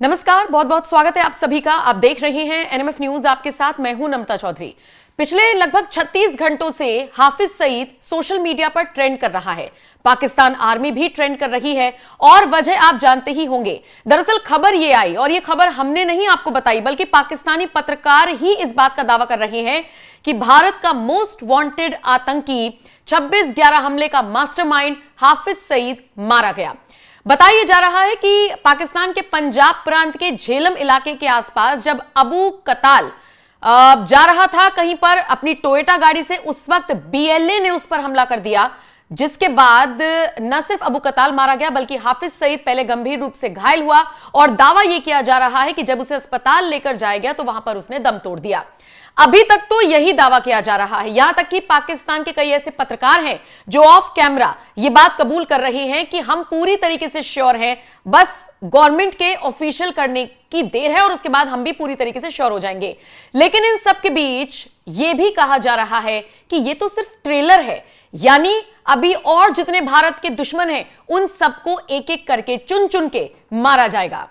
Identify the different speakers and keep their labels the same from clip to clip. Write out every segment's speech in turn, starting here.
Speaker 1: नमस्कार, बहुत बहुत स्वागत है आप सभी का। आप देख रहे हैं एनएमएफ न्यूज, आपके साथ मैं हूं नमता चौधरी। पिछले लगभग 36 घंटों से हाफिज सईद सोशल मीडिया पर ट्रेंड कर रहा है। पाकिस्तान आर्मी भी ट्रेंड कर रही है और वजह आप जानते ही होंगे। दरअसल खबर ये आई और ये खबर हमने नहीं आपको बताई, बल्कि पाकिस्तानी पत्रकार ही इस बात का दावा कर रहे हैं कि भारत का मोस्ट वांटेड आतंकी 26/11 हमले का मास्टरमाइंड हाफिज सईद मारा गया। बताया जा रहा है कि पाकिस्तान के पंजाब प्रांत के झेलम इलाके के आसपास जब अबू कताल जा रहा था कहीं पर अपनी टोयोटा गाड़ी से, उस वक्त बीएलए ने उस पर हमला कर दिया, जिसके बाद न सिर्फ अबू कताल मारा गया बल्कि हाफिज सईद पहले गंभीर रूप से घायल हुआ और दावा यह किया जा रहा है कि जब उसे अस्पताल लेकर जाया गया तो वहां पर उसने दम तोड़ दिया। अभी तक तो यही दावा किया जा रहा है, यहां तक कि पाकिस्तान के कई ऐसे पत्रकार हैं जो ऑफ कैमरा यह बात कबूल कर रहे हैं कि हम पूरी तरीके से श्योर हैं, बस गवर्नमेंट के ऑफिशियल करने की देर है और उसके बाद हम भी पूरी तरीके से श्योर हो जाएंगे। लेकिन इन सब के बीच यह भी कहा जा रहा है कि यह तो सिर्फ ट्रेलर है, यानी अभी और जितने भारत के दुश्मन हैं उन सबको एक एक करके चुन चुन के मारा जाएगा।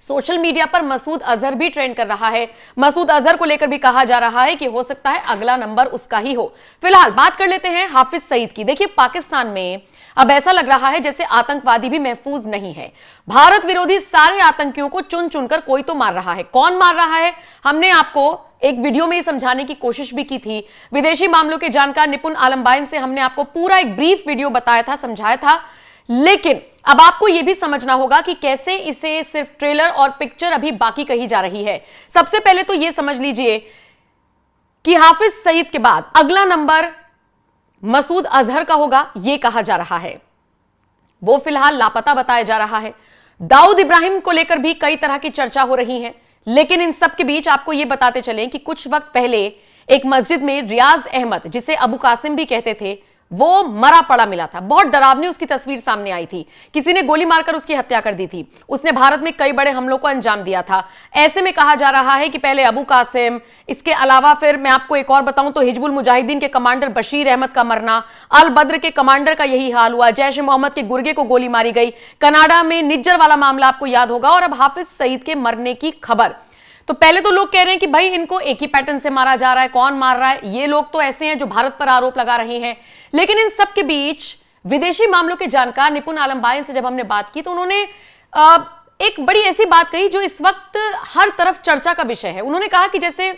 Speaker 1: सोशल मीडिया पर मसूद अजहर भी ट्रेंड कर रहा है। मसूद अजहर को लेकर भी कहा जा रहा है कि हो सकता है अगला नंबर उसका ही हो। फिलहाल बात कर लेते हैं हाफिज सईद की। देखिए, पाकिस्तान में अब ऐसा लग रहा है जैसे आतंकवादी भी महफूज नहीं है। भारत विरोधी सारे आतंकियों को चुन चुनकर कोई तो मार रहा है। कौन मार रहा है, हमने आपको एक वीडियो में समझाने की कोशिश भी की थी। विदेशी मामलों के जानकार निपुण आलमबाइन से हमने आपको पूरा एक ब्रीफ वीडियो बताया था, समझाया था। लेकिन अब आपको यह भी समझना होगा कि कैसे इसे सिर्फ ट्रेलर और पिक्चर अभी बाकी कही जा रही है। सबसे पहले तो यह समझ लीजिए कि हाफिज सईद के बाद अगला नंबर मसूद अजहर का होगा, यह कहा जा रहा है। वो फिलहाल लापता बताया जा रहा है। दाऊद इब्राहिम को लेकर भी कई तरह की चर्चा हो रही है। लेकिन इन सब के बीच आपको यह बताते चलें कि कुछ वक्त पहले एक मस्जिद में रियाज अहमद, जिसे अबू कासिम भी कहते थे, वो मरा पड़ा मिला था। बहुत डरावनी उसकी तस्वीर सामने आई थी। किसी ने गोली मारकर उसकी हत्या कर दी थी। उसने भारत में कई बड़े हमलों को अंजाम दिया था। ऐसे में कहा जा रहा है कि पहले अबू कासिम, इसके अलावा फिर मैं आपको एक और बताऊं तो हिजबुल मुजाहिदीन के कमांडर बशीर अहमद का मरना, अल बद्र के कमांडर का यही हाल हुआ, जैश ए मोहम्मद के गुर्गे को गोली मारी गई, कनाडा में निज्जर वाला मामला आपको याद होगा, और अब हाफिज सईद के मरने की खबर। तो पहले तो लोग कह रहे हैं कि भाई इनको एक ही पैटर्न से मारा जा रहा है, कौन मार रहा है? ये लोग तो ऐसे हैं जो भारत पर आरोप लगा रहे हैं। लेकिन इन सब के बीच विदेशी मामलों के जानकार निपुण आलमबाइन से जब हमने बात की तो उन्होंने एक बड़ी ऐसी बात कही जो इस वक्त हर तरफ चर्चा का विषय है। उन्होंने कहा कि जैसे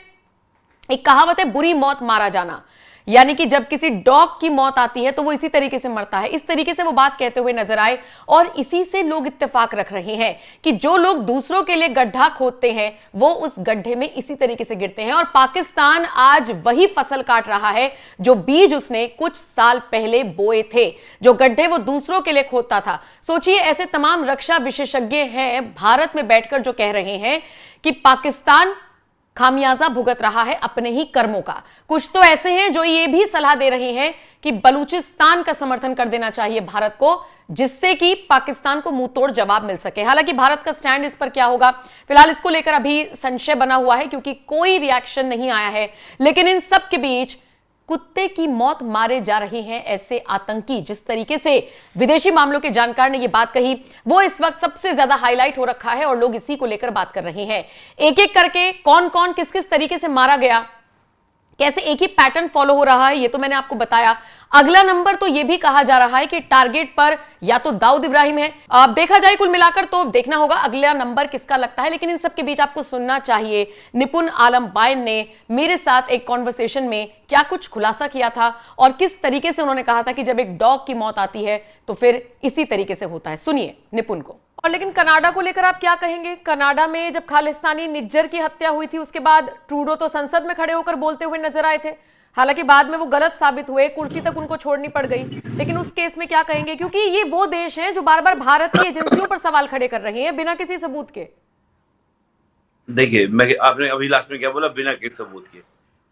Speaker 1: एक कहावत है, बुरी मौत मारा जाना, यानी कि जब किसी डॉग की मौत आती है तो वो इसी तरीके से मरता है। इस तरीके से वो बात कहते हुए नजर आए और इसी से लोग इत्तेफाक रख रहे हैं कि जो लोग दूसरों के लिए गड्ढा खोदते हैं वो उस गड्ढे में इसी तरीके से गिरते हैं। और पाकिस्तान आज वही फसल काट रहा है जो बीज उसने कुछ साल पहले बोए थे, जो गड्ढे वो दूसरों के लिए खोदता था। सोचिए, ऐसे तमाम रक्षा विशेषज्ञ हैं भारत में बैठकर जो कह रहे हैं कि पाकिस्तान खामियाजा भुगत रहा है अपने ही कर्मों का। कुछ तो ऐसे हैं जो ये भी सलाह दे रहे हैं कि बलूचिस्तान का समर्थन कर देना चाहिए भारत को, जिससे कि पाकिस्तान को मुंह तोड़ जवाब मिल सके। हालांकि भारत का स्टैंड इस पर क्या होगा, फिलहाल इसको लेकर अभी संशय बना हुआ है क्योंकि कोई रिएक्शन नहीं आया है। लेकिन इन सब के बीच कुत्ते की मौत मारे जा रहे हैं ऐसे आतंकी। जिस तरीके से विदेशी मामलों के जानकार ने यह बात कही वो इस वक्त सबसे ज्यादा हाईलाइट हो रखा है और लोग इसी को लेकर बात कर रहे हैं। एक एक करके कौन कौन किस किस तरीके से मारा गया, कैसे एक ही पैटर्न फॉलो हो रहा है, ये तो मैंने आपको बताया। अगला नंबर तो यह भी कहा जा रहा है कि टारगेट पर या तो दाऊद इब्राहिम है। अब देखा जाए कुल मिलाकर तो देखना होगा अगला नंबर किसका लगता है। लेकिन इन सब के बीच आपको सुनना चाहिए निपुण आलमबाइन ने मेरे साथ एक कॉन्वर्सेशन में क्या कुछ खुलासा किया था और किस तरीके से उन्होंने कहा था कि जब एक डॉग की मौत आती है तो फिर इसी तरीके से होता है। सुनिए निपुण को। और लेकिन कनाडा को लेकर आप क्या कहेंगे? कनाडा में जब खालिस्तानी निज्जर की हत्या हुई थी उसके बाद ट्रूडो तो संसद में खड़े होकर बोलते हुए नजर आए थे। हालांकि बाद में वो गलत साबित हुए, कुर्सी तक उनको छोड़नी पड़ गई। लेकिन उस केस में क्या कहेंगे, क्योंकि ये वो देश हैं जो बार बार भारत की एजेंसियों पर सवाल खड़े कर रहे हैं बिना किसी सबूत के।
Speaker 2: देखिए, मैं आपने अभी लास्ट में क्या बोला, बिना किसी सबूत के।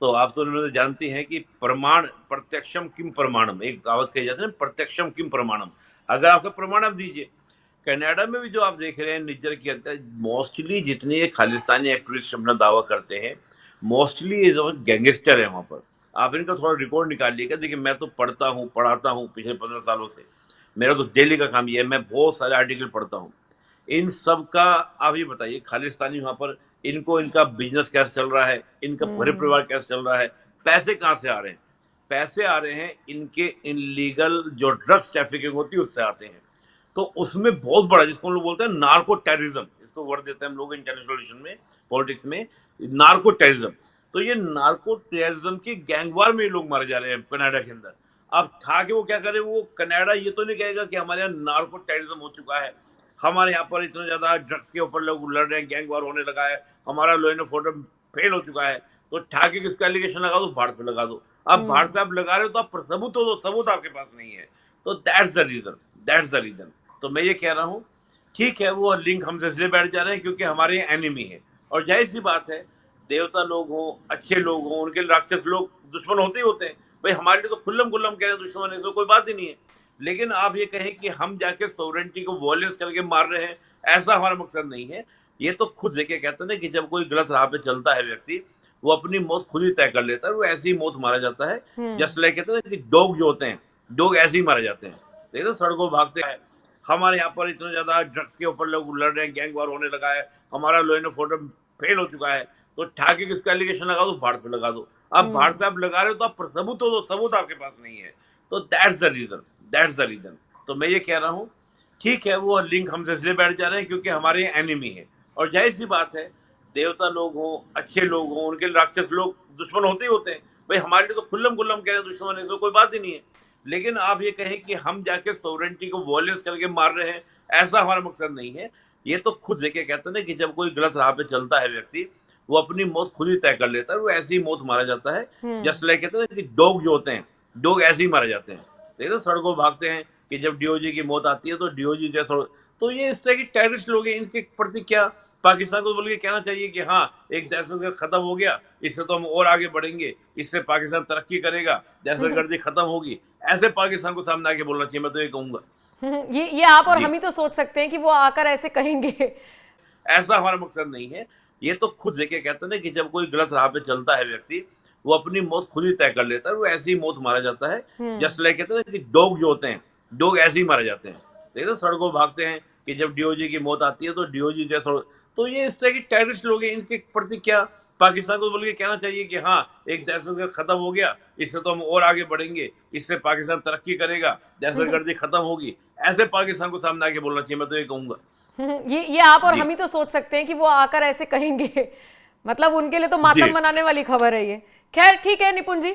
Speaker 2: तो आप तो उन्होंने जानती हैं कि प्रमाण प्रत्यक्षम किम प्रमाणम, एक कहावत कही जाती है ना, प्रत्यक्षम किम प्रमाणम। अगर आपका प्रमाण आप दीजिए। कनाडा में भी जो आप देख रहे हैं निज्जर की हत्या, मोस्टली जितने खालिस्तानी एक्टिविस्ट अपना दावा करते हैं मोस्टली गैंगस्टर है वहाँ पर। आप इनका थोड़ा रिकॉर्ड निकाल लीजिएगा। देखिए, मैं तो पढ़ता हूँ पढ़ाता हूँ पिछले 15 सालों से, मेरा तो डेली का काम ये है, मैं बहुत सारे आर्टिकल पढ़ता हूँ। इन सब का आप ये बताइए, खालिस्तानी वहां पर इनको इनका बिजनेस कैसे चल रहा है, इनका पूरे परिवार कैसे चल रहा है, पैसे कहाँ से आ रहे हैं? पैसे आ रहे हैं इनके इनलीगल जो ड्रग्स ट्रैफिकिंग होती है उससे आते हैं। तो उसमें बहुत बड़ा, जिसको हम लोग बोलते हैं नार्को टेररिज्म, इसको वर्ड देते हैं हम लोग इंटरनेशनल रिलेशन में, पॉलिटिक्स में, नार्को टेररिज्म। तो ये नार्को टेररिज्म की गैंगवार में ये लोग मारे जा रहे हैं कनाडा के अंदर। अब था कि वो क्या करे, वो कनाडा ये तो नहीं कहेगा कि हमारे यहाँ नार्को टेररिज्म हो चुका है, हमारे यहाँ पर इतना ज्यादा ड्रग्स के ऊपर लोग लड़ रहे हैं, गैंग वार होने लगा है, हमारा लॉ एंड ऑर्डर फेल हो चुका है, तो ठाके किसका एलिगेशन लगा दो, भारत पे लगा दो। अब भारत पे आप लगा रहे हो तो आप सबूत तो दो, सबूत आपके पास नहीं है। तो that's the reason, that's the reason. तो मैं ये कह रहा हूँ, ठीक है वो लिंक हमसे इसलिए बैठ जा रहे हैं क्योंकि हमारे यहाँ एनिमी है, और जाहिर सी बात है, देवता लोग हों, अच्छे लोग हों, उनके राक्षस लोग दुश्मन होते ही होते हैं। भाई हमारे लिए तो खुल्लम खुल्लम कह रहे हैं दुश्मन है, इसमें कोई बात ही नहीं है। लेकिन आप ये कहें कि हम जाके सोवरेंटी को वॉयलेंस करके मार रहे हैं, ऐसा हमारा मकसद नहीं है। ये तो खुद देखे कहते हैं ना कि जब कोई गलत राह पे चलता है व्यक्ति, वो अपनी मौत खुद ही तय कर लेता है, वो ऐसी ही मौत मारा जाता है। जस्ट लाइक कहते हैं कि डॉग जो होते हैं, डॉग ऐसे ही मारे जाते हैं, देखते सड़कों भागते हैं, हमारे यहाँ पर इतना ज्यादा ड्रग्स के ऊपर लोग लड़ रहे हैं, गैंग वार होने लगा है, हमारा लॉ एंड ऑर्डर फेल हो चुका है, तो ठाके किसका एलिगेशन लगा दो, भारत पे लगा दो। अब भारत पे आप लगा रहे हो तो आप सबूत तो दो, सबूत आपके पास नहीं है। तो that's the reason, that's the reason. तो मैं ये कह रहा हूँ, ठीक है वो लिंक हमसे इसलिए बैठ जा रहे हैं क्योंकि हमारे यहाँ एनिमी है, और जाहिर सी बात है, देवता लोग हों, अच्छे लोग हों, उनके राक्षस लोग दुश्मन होते ही होते हैं। भाई हमारे लिए तो खुल्लम खुल्लम कह रहे हैं दुश्मन है, इसमें कोई बात ही नहीं है। लेकिन आप ये कहें कि हम जाके सोवरेंटी को वॉयलेंस करके मार रहे हैं, ऐसा हमारा मकसद नहीं है। ये तो खुद देखे कहते हैं ना कि जब कोई गलत राह पे चलता है व्यक्ति, वो अपनी मौत खुद ही तय कर लेता है, वो ऐसी ही मौत मारा जाता है। जस्ट लाइक कहते हैं कि डॉग जो होते हैं, डॉग ऐसे ही मारे जाते हैं, देखते सड़कों भागते हैं, कि जब डीओजी की मौत आती है तो डीओजी जैसा। तो ये इस तरह की टेररिस्ट लोग हैं, इनके प्रति क्या पाकिस्तान को बोल के कहना चाहिए कि हाँ एक दहशतगर्द खत्म हो गया, इससे तो हम और आगे बढ़ेंगे, इससे पाकिस्तान तरक्की करेगा, दहशतगर्दी खत्म होगी, ऐसे पाकिस्तान को सामने आके बोलना चाहिए, मैं तो ये कहूंगा।
Speaker 1: ये आप और हम ही तो सोच सकते हैं कि वो आकर ऐसे कहेंगे।
Speaker 2: ऐसा हमारा मकसद नहीं है। ये तो खुद देखे कहते हैं ना कि जब कोई गलत राह पे चलता है व्यक्ति, वो अपनी मौत खुद ही तय कर लेता है, वो ऐसी ही मौत मारा जाता है। जस्ट लाइक कहते हैं कि डॉग जो होते हैं, डॉग ऐसे ही मारे जाते हैं, देखते सड़कों भागते हैं, कि जब डीओजी की मौत आती है तो डीओजी जैसा। तो ये इस तरह की टेररिस्ट लोग हैं, इनके प्रति क्या पाकिस्तान को बोल के कहना चाहिए कि हाँ एक दहशतगर्द खत्म हो गया, इससे तो हम और आगे बढ़ेंगे, इससे पाकिस्तान तरक्की करेगा, दहशतगर्दी खत्म होगी, ऐसे पाकिस्तान को सामने आके बोलना चाहिए, मैं तो ये कहूंगा।
Speaker 1: ये आप और हम ही तो सोच सकते हैं कि वो आकर ऐसे कहेंगे। मतलब उनके लिए तो मातम मनाने वाली खबर है ये। खैर ठीक है निपुण जी।